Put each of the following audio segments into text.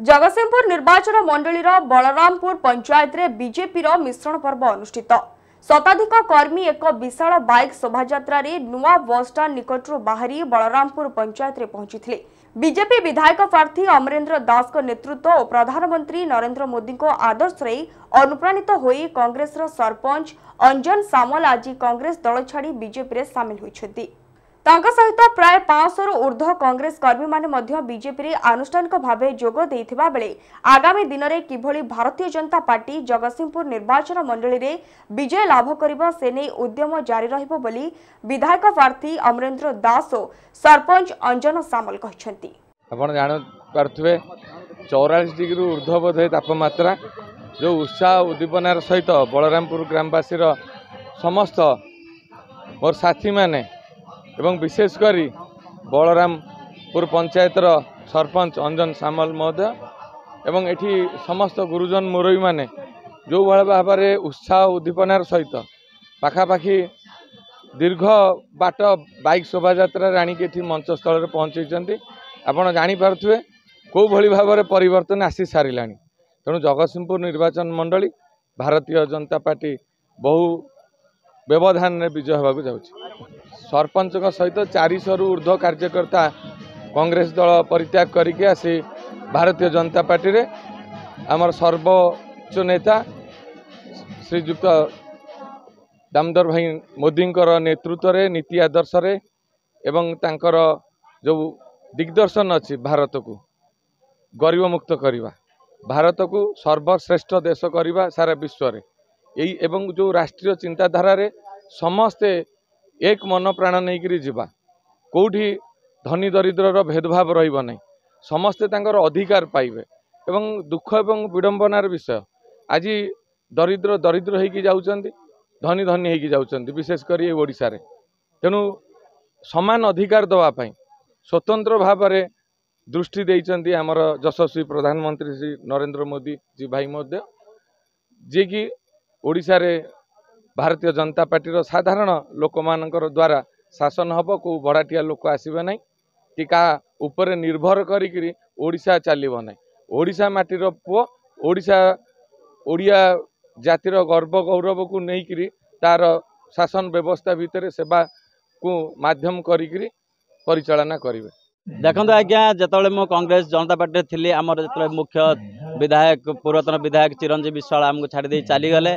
जगतसिंहपुर निर्वाचन मंडलीर बलरामपुर पंचायत रे बीजेपी रो मिश्रण पर्व अनुष्ठित। शताधिक कर्मी एक विशाल बाइक शोभायात्रा रे नुआ बस स्टाण्ड निकटरू बाहरी बलरामपुर पंचायत रे पहुंची। बीजेपी विधायक प्रार्थी अमरेंद्र दास को नेतृत्व और प्रधानमंत्री नरेंद्र मोदी को आदर्श रे अनुप्राणित होई कांग्रेस रो सरपंच अंजन सामल आज कांग्रेस दल छाड़ी बीजेपी रे शामिल होइछथि। तांका सहित प्राय 500 रु ऊर्ध्व कांग्रेस कर्मी माने मध्य बीजेपी रे आनुष्ठानिक भावे जोग देइथिबा बेले आगामी दिन रे किभली भारतीय जनता पार्टी जगतसिंहपुर निर्वाचन मंडली रे विजय लाभ करिबा से नै उद्यम जारी रहिबो बोली विधायक प्रार्थी अमरेंद्र दास और सरपंच अंजन सामल कहिसंती। आपण जान पारथुवे 44 डिग्री ऊर्ध्व बोधे तापमात्रा जो उत्साह उद्दीपनार सहित बलरामपुर ग्रामवासी समस्त मोर साथी माने एवं विशेषकर बलरामपुर पंचायतर सरपंच अंजन सामल महोदय एवं एठी समस्त गुरुजन मुरबी माने जो भाव में उत्साह उद्दीपनार सहित पाखापाखि दीर्घ बाट बाइक शोभायात्रा आणिक मंच स्थल में पहुँचती। आपड़ जापे कौ भली भाव में परिवर्तन आसी सारा तेणु जगतसिंहपुर निर्वाचन मंडली भारतीय जनता पार्टी बहु व्यवधान में विजय होगा जाऊँगी। सरपंच सहित 400 रु ऊर्ध्व कार्यकर्ता कांग्रेस दल परित्याग करके आसी भारतीय जनता पार्टी रे आमर सर्वोच्च नेता श्रीयुक्त दामोदर भाई मोदी नेतृत्व रे नीति आदर्श रे एवं तांकर जो दिग्दर्शन अच्छी भारत को गरीब मुक्त करवा, भारत को सर्वश्रेष्ठ देश करवा सारा विश्व रे यही एवं जो राष्ट्रीय चिंताधारा रे समस्ते एक मन प्राण नहीं करी जीवा, कोठी धनी दरिद्र भेदभाव रहिबो नहीं, समस्ते तांकर अधिकार पाइबे एवं दुख एवं विडंबनार विषय आज दरिद्र दरिद्र होइकी जाउचंदी, धनी धनी होइकी जाउचंदी, विशेषकर ये ओडिशा रे। तेणु समान अधिकार दवा पाई स्वतंत्र भाव में दृष्टि देइचंदी हमर यशस्वी प्रधानमंत्री श्री नरेंद्र मोदी जी भाई महोदय, जे कि ओडिशा रे भारतीय जनता पार्टी साधारण लोक मानकर द्वारा शासन हब, को बड़ाटिया लोक आसबे ना कि का ऊपर निर्भर करी ओडिशा चलो ना। ओडिशा माटीर पुओ ओडिशा ओडिया जातिर गर्व गौरव को लेकिन तार शासन व्यवस्था भितर सेवा को माध्यम करी परिचालना करेंगे। देखो आज्ञा जो मो कांग्रेस जनता पार्टी थी आमर जो मुख्य विधायक पूर्वतन विधायक चिरंजीवी विश्वाल आमको छाड़ी चलीगले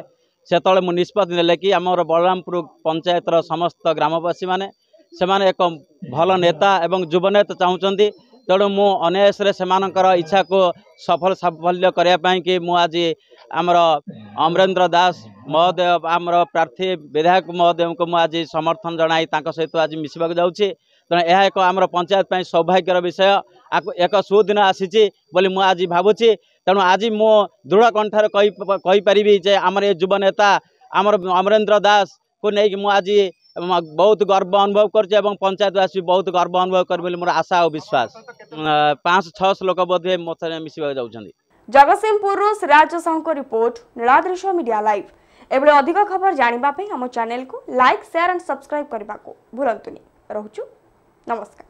से मु निष्पत्ति नेले कि आमर बलरामपुर पंचायतर समस्त ग्रामवासी माने एक भल नेता एवं युवनेता चाहूँगी। तेणु मु अनायासरे सेमानकर इच्छा को सफल साफल्य करने कि मु आज आमर अमरेंद्र दास महोदय आमर प्रार्थी विधायक महोदय को मु आज समर्थन जनाई सहित आज मिसवाक जाऊँगी। तेणु यह एक आमर पंचायत सौभाग्यर विषय एक सुदिन आसी बोली मु आज भावुची। तेणु आज मु दृढ़ कंठार कहीपरि जे आमर ये युव नेता आमर अमरेंद्र दास को लेकिन मु आज बहुत गर्व अनुभव कर पंचायतवासी बहुत गर्व अनुभव कर मोर आशा और विश्वास 500-600 लोक बोधे मत मिसवा जाऊँगी। जगतसिंहपुर सिराज साहू को रिपोर्ट नीलाद्रिश्य मीडिया लाइव। एबले अधिक खबर जानिबा पे हम चैनल को लाइक शेयर एंड सब्सक्राइब करने को भूलंतुनी। रहुछु नमस्कार।